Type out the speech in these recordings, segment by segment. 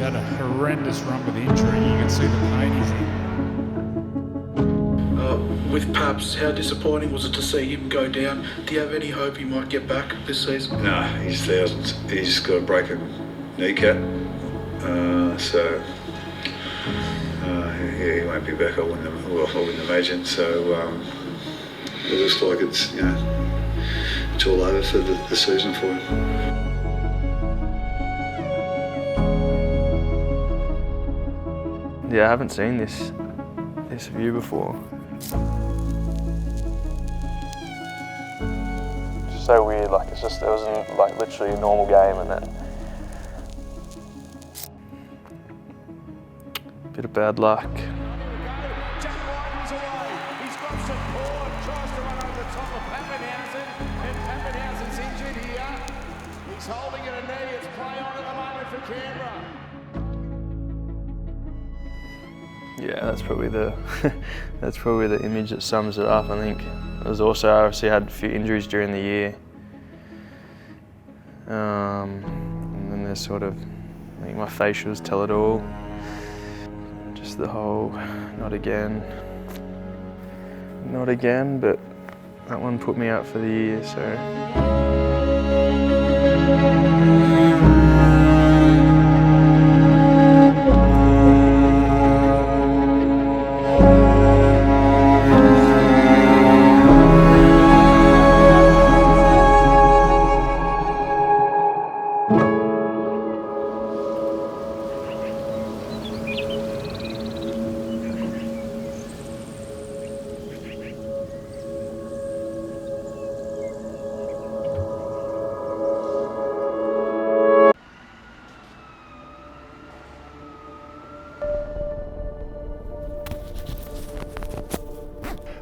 had a horrendous run with injury. You can see the pain he's in. With Paps, how disappointing was it to see him go down? Do you have any hope he might get back this season? No, he's thousands. He's got a broken kneecap, he won't be back. I wouldn't imagine. So it looks like it's it's all over for the season for him. Yeah, I haven't seen this view before. It's so weird, like it was like literally a normal game and then bit of bad luck. He's got support, tries to run over the top of Papenhuyzen, and Papenhuyzen's injured here. He's holding it a knee, it's play on at the moment for Canberra. Yeah, that's probably the image that sums it up. I think it was also, I obviously had a few injuries during the year, and then there's sort of, I think my facials tell it all. Just the whole not again, but that one put me out for the year. So.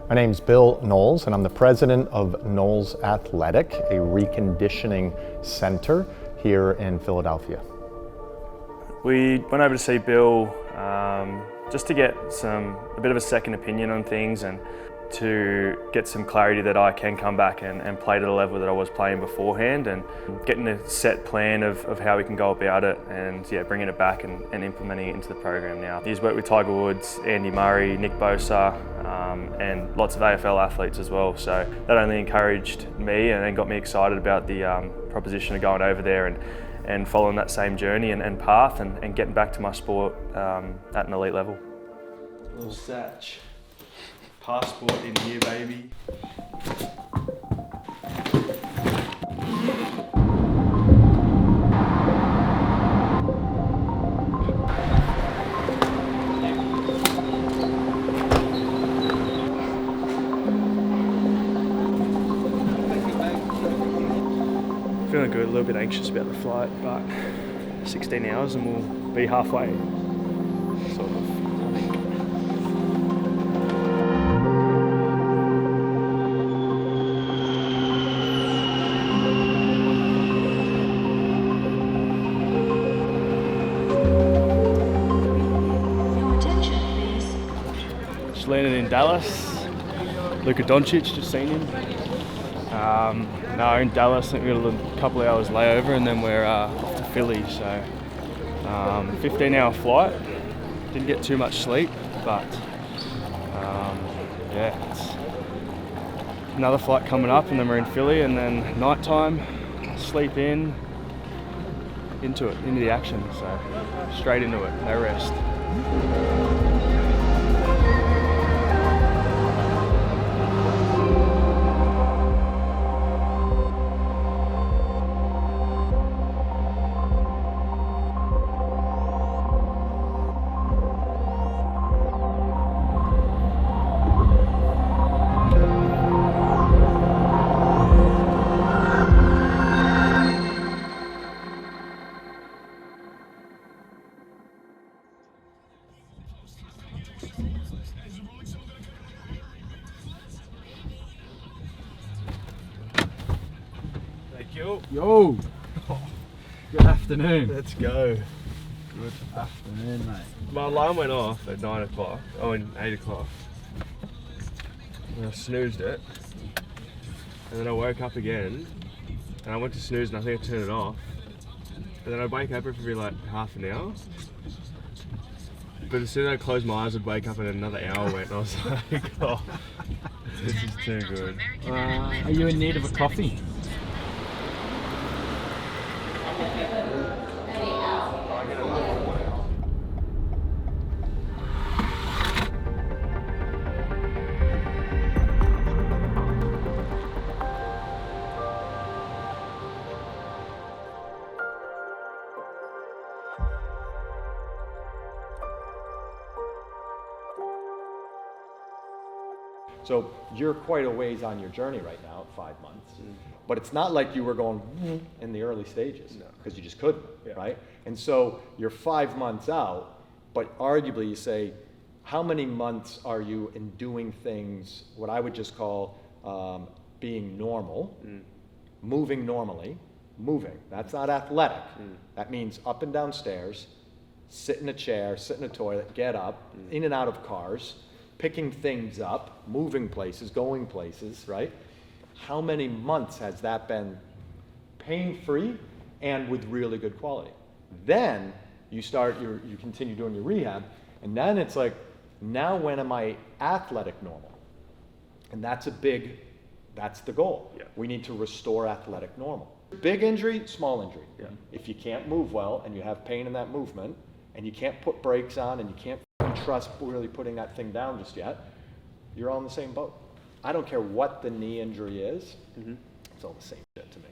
My name's Bill Knowles, and I'm the president of Knowles Athletic, a reconditioning center here in Philadelphia. We went over to see Bill just to get a bit of a second opinion on things and to get some clarity that I can come back and play to the level that I was playing beforehand, and getting a set plan of how we can go about it, and bringing it back and implementing it into the program now. He's worked with Tiger Woods, Andy Murray, Nick Bosa, and lots of AFL athletes as well. So that only encouraged me and got me excited about the proposition of going over there and following that same journey and path and getting back to my sport at an elite level. Little Satch. Passport in here, baby. Feeling good, a little bit anxious about the flight, but 16 hours and we'll be halfway, sort of, I think. Just landed in Dallas. Luka Doncic, just seen him. No, in Dallas, I think we got a couple of hours layover and then we're off to Philly, so 15-hour flight. Didn't get too much sleep, but it's another flight coming up and then we're in Philly, and then night time, sleep into the action, so straight into it, no rest. Yo! Good afternoon. Let's go. Good afternoon, mate. My alarm went off at 9 o'clock, 8 o'clock. And I snoozed it. And then I woke up again, and I went to snooze and I think I turned it off. and then I'd wake up every like half an hour. But as soon as I closed my eyes, I'd wake up and another hour went, and I was like, oh, this is too good. Are you in need of a coffee? So you're quite a ways on your journey right now, 5 months. But it's not like you were going in the early stages, because you just couldn't, right? And so you're 5 months out, but arguably you say, how many months are you in doing things, what I would just call being normal, moving normally, moving. That's not athletic. That means up and down stairs, sit in a chair, sit in a toilet, get up, in and out of cars, picking things up, moving places, going places, right? How many months has that been pain-free and with really good quality? Then you continue doing your rehab, and then it's like, now when am I athletic normal? And that's the goal. Yeah. We need to restore athletic normal. Big injury, small injury. Yeah. If you can't move well and you have pain in that movement, and you can't put brakes on and you can't trust really putting that thing down just yet, you're all in the same boat. I don't care what the knee injury is, it's all the same shit to me.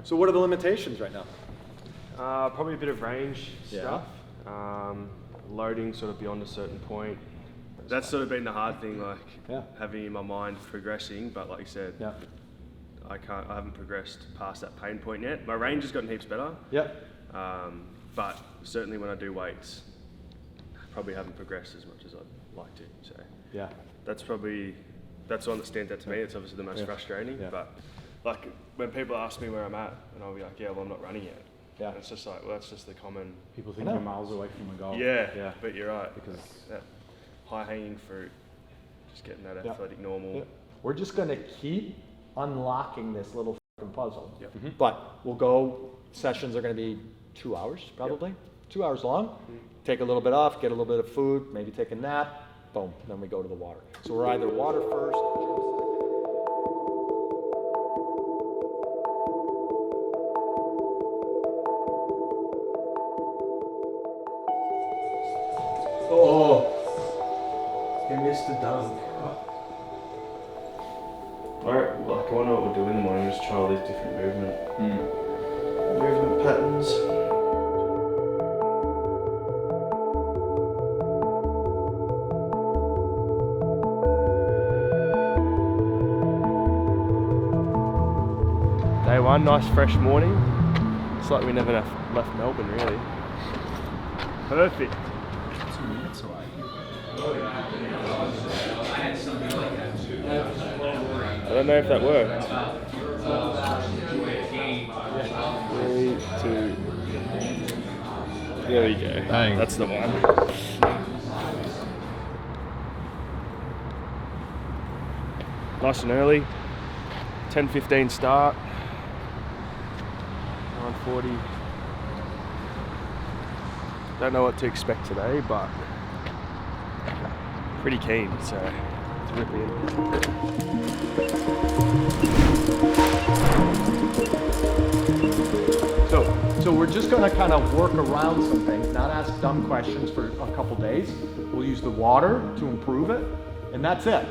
So what are the limitations right now? Probably a bit of range stuff. Loading sort of beyond a certain point. That's sort of been the hard thing, like having in my mind progressing, but like you said, I haven't progressed past that pain point yet. My range has gotten heaps better. But certainly when I do weights, I probably haven't progressed as much as I'd like to. So that's the one that stands out to me. It's obviously the most frustrating. But like when people ask me where I'm at, and I'll be like, well, I'm not running yet. And it's just like, well, that's just the common. People think you're miles away from a goal. Yeah. But you're right, because that high-hanging fruit, just getting that athletic normal. We're just going to keep unlocking this little fucking puzzle. But we'll go. Sessions are going to be 2 hours probably, 2 hours long. Take a little bit off, get a little bit of food, maybe take a nap, boom, then we go to the water. So we're either water first. Oh, he missed the dunk. Alright, like I wonder what we'll do in the morning, just try all these different movement patterns. Day one, nice fresh morning. It's like we never left Melbourne really. Perfect. 2 minutes away. I don't know if that worked. 3, 2. There we go. Dang. That's the one. Nice and early. 10:15 start. 9:40. Don't know what to expect today, but pretty keen, so let's rip in. So we're just going to kind of work around some things, not ask dumb questions for a couple days. We'll use the water to improve it, and that's it.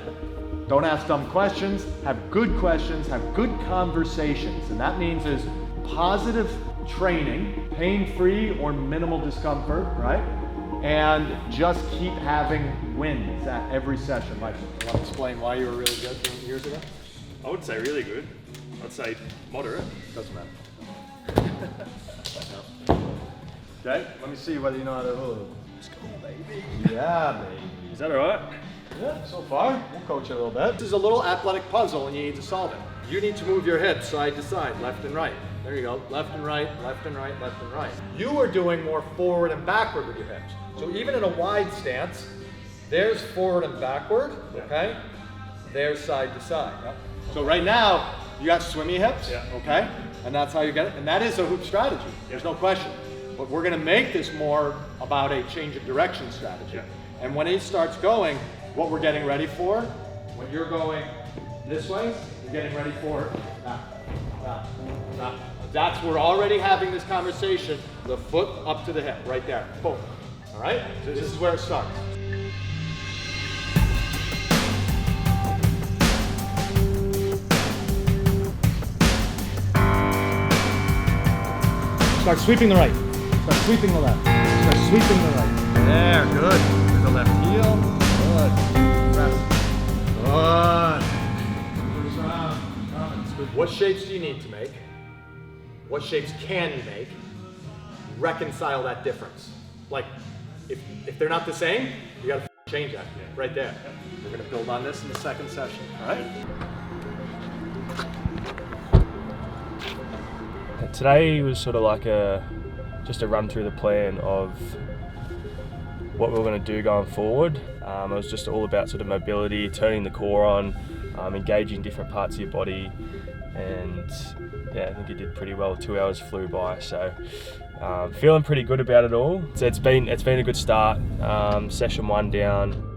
Don't ask dumb questions, have good conversations, and that means is positive training, pain-free or minimal discomfort, right? And just keep having wins at every session. Like, you want to explain why you were really good years ago? I would say really good. I'd say moderate. Doesn't matter. Okay, let me see whether you know how to. Let's go, baby. Yeah, baby. Is that alright? Yeah, so far. We'll coach you a little bit. This is a little athletic puzzle and you need to solve it. You need to move your hips side to side, left and right. There you go. Left and right, left and right, left and right. You are doing more forward and backward with your hips. So even in a wide stance, there's forward and backward, okay? There's side to side. So right now, you got swimmy hips, okay? And that's how you get it. And that is a hoop strategy. There's no question. But we're going to make this more about a change of direction strategy. And when it starts going, what we're getting ready for, when you're going this way, you're getting ready for that. That's, we're already having this conversation, the foot up to the hip, right there. Boom. All right? So this is where it starts. Start sweeping the right. Start sweeping the left. Start sweeping the right. There, good. With the left heel. Good. Press. Good. What shapes do you need to make? What shapes can you make? Reconcile that difference. Like, if they're not the same, you gotta change that right there. We're gonna build on this in the second session, all right? Today was sort of like just a run through the plan of what we were going to do going forward. It was just all about sort of mobility, turning the core on, engaging different parts of your body, and yeah, I think it did pretty well. 2 hours flew by, so feeling pretty good about it all. So it's been a good start. Session 1 down.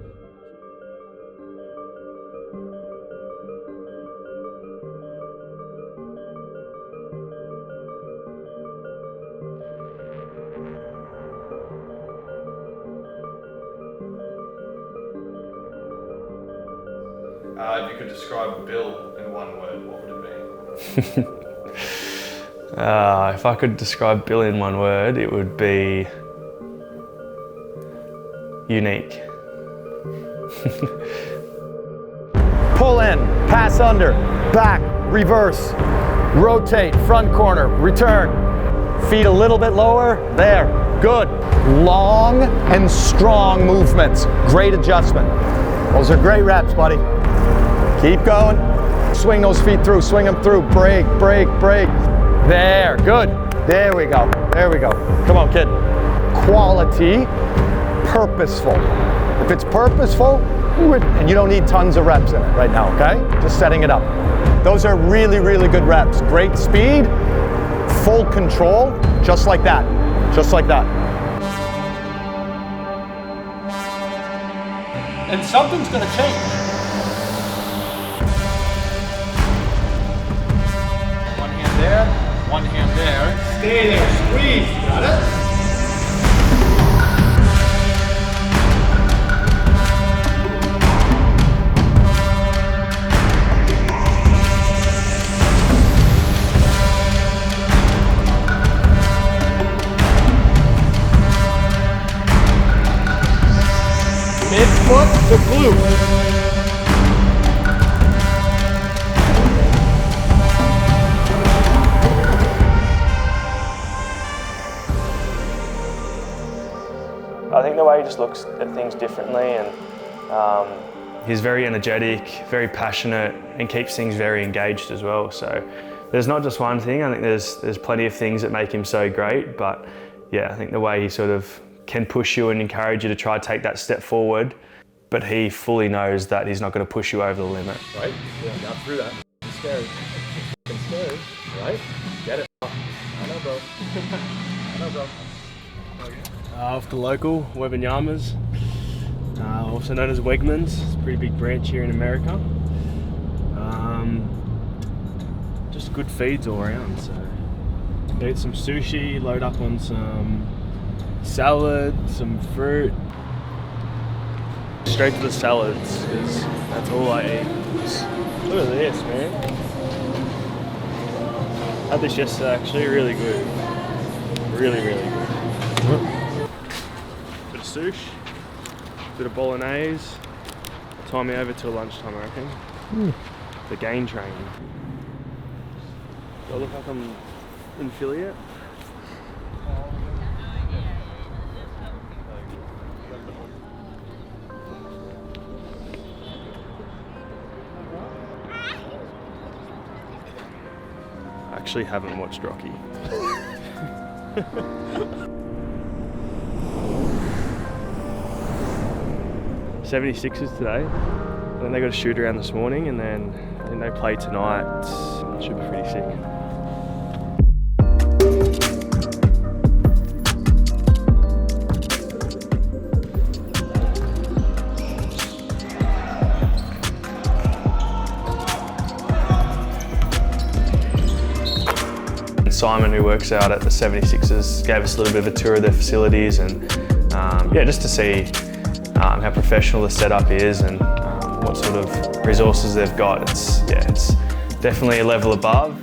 If you could describe Bill in one word, what would it be? If I could describe Bill in one word, it would be unique. Pull in, pass under, back, reverse, rotate, front corner, return. Feet a little bit lower, there, good. Long and strong movements, great adjustment. Those are great reps, buddy. Keep going. Swing those feet through, swing them through. Break, break, break. There, good. There we go, there we go. Come on, kid. Quality, purposeful. If it's purposeful, and you don't need tons of reps in it right now, okay? Just setting it up. Those are really, really good reps. Great speed, full control, just like that, just like that. And something's gonna change. There, one hand there. Stay there, squeeze, got it? Mid-foot to glute. I think the way he just looks at things differently, and he's very energetic, very passionate, and keeps things very engaged as well. So there's not just one thing. I think there's plenty of things that make him so great, but yeah, I think the way he sort of can push you and encourage you to try to take that step forward, but he fully knows that he's not going to push you over the limit. Right? Yeah, got through that. I'm scared. I'm scared. Right? Get it. I know, bro. I know, bro. Off the local, Webinyama's, also known as Wegmans. It's a pretty big branch here in America. Just good feeds all around. So eat some sushi, load up on some salad, some fruit. Straight to the salads, because that's all I eat. Look at this, man. Had this yesterday, actually, really good. Really, really good. Bit of sushi, bit of bolognese. Time me over till lunchtime, I reckon. The gain train. Do I look like I'm in Philly yet? I actually haven't watched Rocky. 76ers today, and then they got a shoot around this morning, and then I think they play tonight. Should be pretty sick. Simon, who works out at the 76ers, gave us a little bit of a tour of their facilities, and yeah, just to see how professional the setup is and what sort of resources they've got. It's definitely a level above.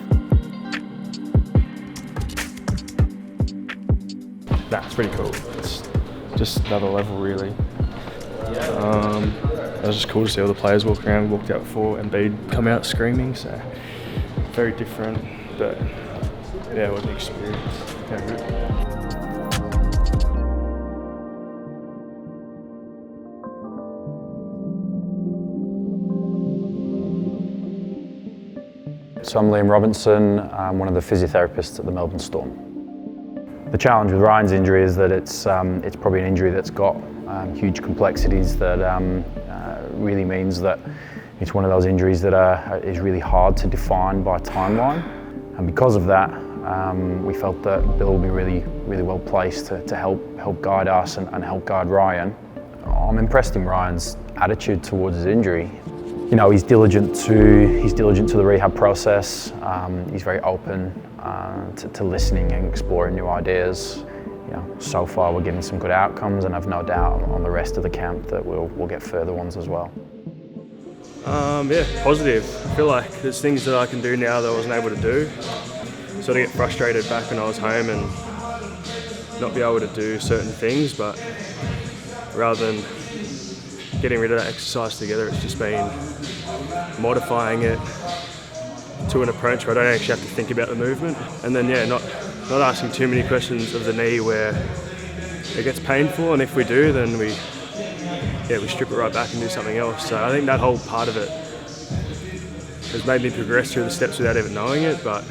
That's pretty cool. It's just another level, really. It was just cool to see all the players walk around. We walked out before Embiid come out screaming, so very different, but yeah, what an experience. Yeah, good. So I'm Liam Robinson, I'm one of the physiotherapists at the Melbourne Storm. The challenge with Ryan's injury is that it's probably an injury that's got huge complexities that really means that it's one of those injuries that is really hard to define by timeline. And because of that, we felt that Bill would be really well placed to help guide us and help guide Ryan. I'm impressed in Ryan's attitude towards his injury. You know, he's diligent to the rehab process. He's very open to listening and exploring new ideas. You know, so far we're getting some good outcomes, and I've no doubt on the rest of the camp that we'll get further ones as well. Yeah, positive. I feel like there's things that I can do now that I wasn't able to do. Sort of get frustrated back when I was home and not be able to do certain things, but rather than getting rid of that exercise together, it's just been modifying it to an approach where I don't actually have to think about the movement, and then yeah, not asking too many questions of the knee where it gets painful, and if we do, then we strip it right back and do something else. So I think that whole part of it has made me progress through the steps without even knowing it, but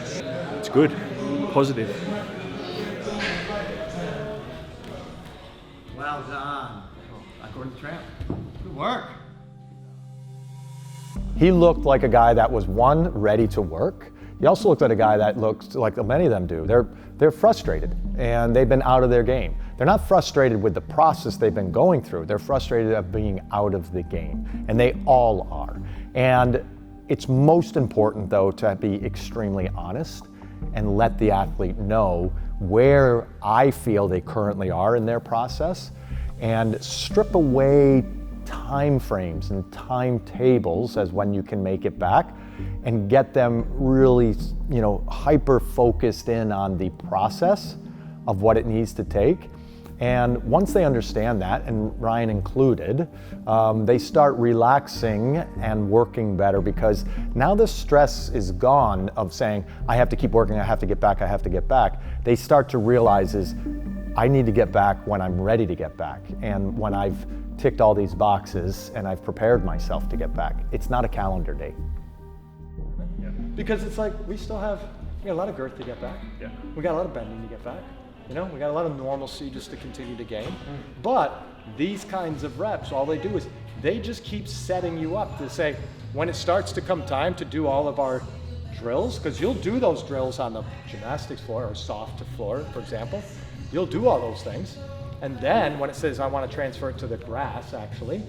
it's good, positive. Well done. Back over the tramp. Good work. He looked like a guy that was, one, ready to work. He also looked like a guy that looked like many of them do. They're frustrated and they've been out of their game. They're not frustrated with the process they've been going through. They're frustrated of being out of the game, and they all are. And it's most important, though, to be extremely honest and let the athlete know where I feel they currently are in their process, and strip away time frames and timetables as when you can make it back, and get them really, hyper focused in on the process of what it needs to take. And once they understand that, and Ryan included, they start relaxing and working better, because now the stress is gone of saying, I have to keep working, I have to get back, I have to get back. They start to realize I need to get back when I'm ready to get back, and when I've ticked all these boxes and I've prepared myself to get back. It's not a calendar date. Yeah. Because it's like we got a lot of girth to get back. Yeah. We got a lot of bending to get back. We got a lot of normalcy just to continue to gain. But these kinds of reps, all they do is they just keep setting you up to say, when it starts to come time to do all of our drills, because you'll do those drills on the gymnastics floor or soft floor, for example. You'll do all those things. And then when it says, I want to transfer it to the grass, actually,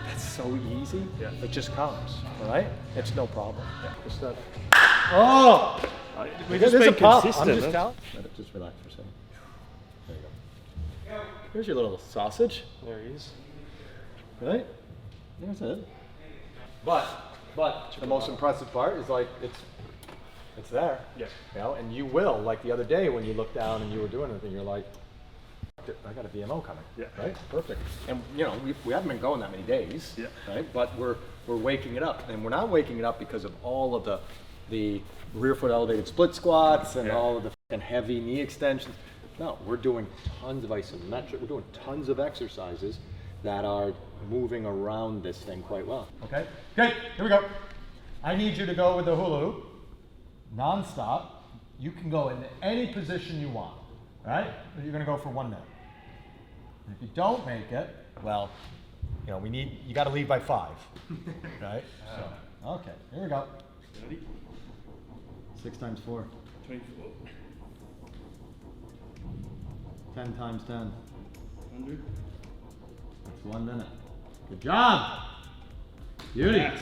that's so easy. Yeah. It just comes, all right? It's no problem. Yeah. Just We've just been consistent. I'm just telling. Let it just relax for a second. There you go. Here's your little sausage. There he is. Right? There's it. But the most impressive part is it's there. Yeah. And you will, like the other day when you looked down and you were doing it, and you're like, I got a VMO coming. Yeah. Right? Perfect. And we haven't been going that many days. Yeah. Right? But we're waking it up. And we're not waking it up because of all of the rear foot elevated split squats and all of the fucking heavy knee extensions. No, we're doing tons of isometric, we're doing tons of exercises that are moving around this thing quite well. Okay, here we go. I need you to go with the hula hoop, non-stop. You can go in any position you want, all right? You're gonna go for 1 minute. And if you don't make it, well, you gotta leave by 5, right? So, okay, here we go. 6 times 4. 24. 10 times 10. 100. That's 1 minute. Good job. Beauty. Yes.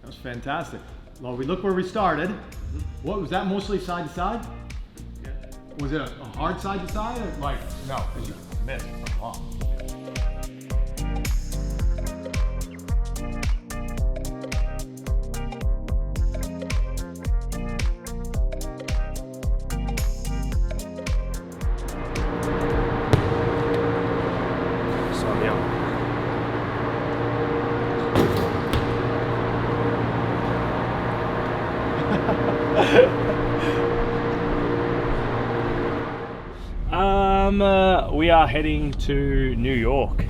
That was fantastic. Well, we look where we started. What was that, mostly side to side? Was it a hard side to side, or like no? Because you missed a lot. We are heading to New York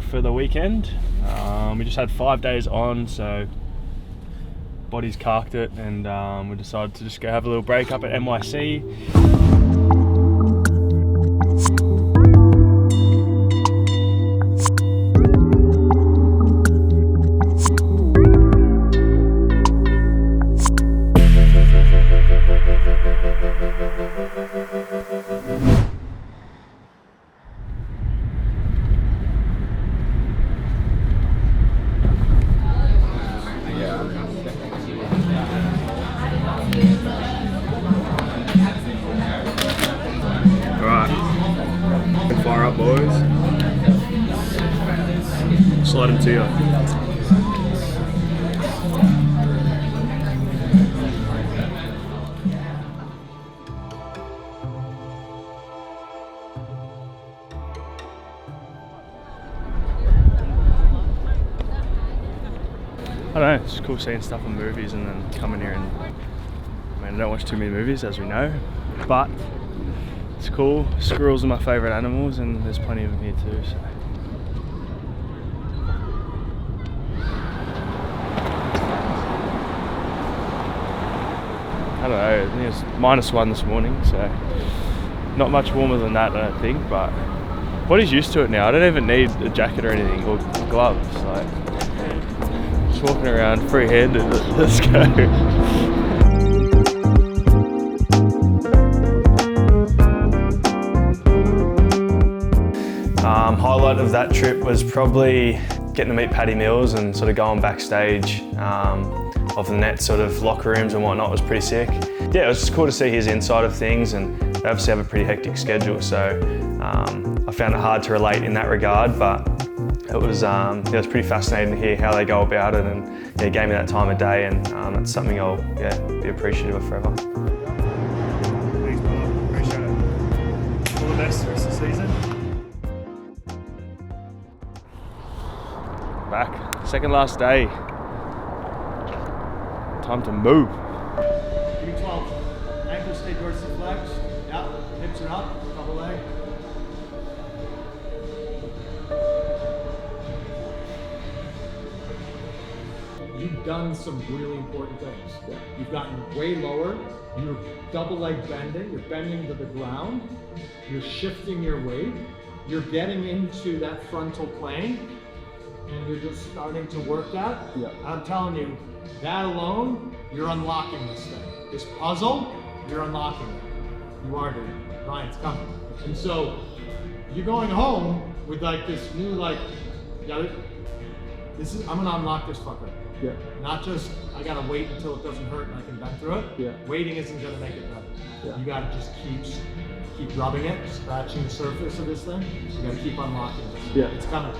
for the weekend. We just had 5 days on, so body's carked it, and we decided to just go have a little break up at NYC. Fire up, boys. Slide them to you. I don't know, it's cool seeing stuff in movies and then coming here and, I mean, I don't watch too many movies, as we know, but it's cool. Squirrels are my favourite animals, and there's plenty of them here too. So. I don't know, I think it was -1 this morning, so not much warmer than that, I don't think, but body's used to it now. I don't even need a jacket or anything, or gloves. Like, just walking around free-handed, let's go. Highlight of that trip was probably getting to meet Paddy Mills and sort of going backstage of the net sort of locker rooms and whatnot. Was pretty sick. Yeah, it was just cool to see his inside of things, and they obviously have a pretty hectic schedule, so I found it hard to relate in that regard, but it was pretty fascinating to hear how they go about it, and yeah, gave me that time of day, and that's something I'll be appreciative of forever. Thanks, brother. Appreciate it. All the best the rest of the season. Back, second last day. Time to move. Give me 12. Ankles stay dorsally flexed. Yep. Hips are up. Double leg. You've done some really important things. Yeah. You've gotten way lower. You're double leg bending. You're bending to the ground. You're shifting your weight. You're getting into that frontal plane. And you're just starting to work that. Yeah. I'm telling you, that alone, you're unlocking this thing. This puzzle, you're unlocking it. You are, dude. Ryan's coming. And so, you're going home with like this new, like, I'm gonna unlock this fucker. Yeah. Not just, I gotta wait until it doesn't hurt and I can bend through it. Yeah. Waiting isn't gonna make it better. Yeah. You gotta just keep rubbing it, scratching the surface of this thing. You gotta keep unlocking it. Yeah. It's coming.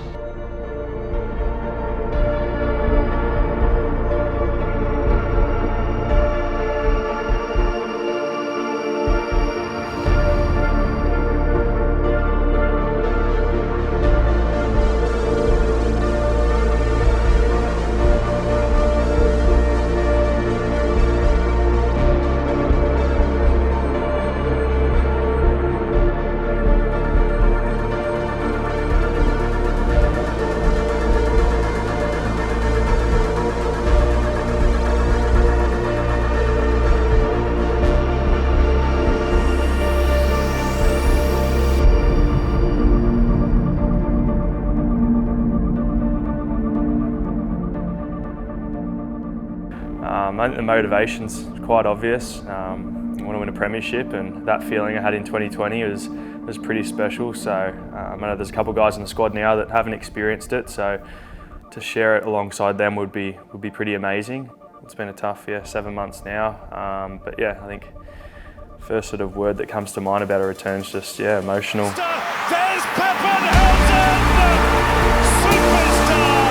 I think the motivation's quite obvious. I want to win a premiership, and that feeling I had in 2020 was pretty special. So I know there's a couple of guys in the squad now that haven't experienced it, so to share it alongside them would be pretty amazing. It's been a tough 7 months now, but yeah, I think First sort of word that comes to mind about a return is just, yeah, emotional. There's Papenhuyzen, superstar.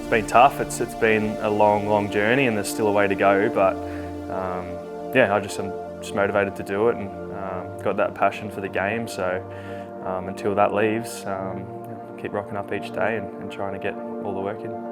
It's been tough. It's been a long journey, and there's still a way to go. But yeah, I'm just motivated to do it, and got that passion for the game. So until that leaves, keep rocking up each day and trying to get all the work in.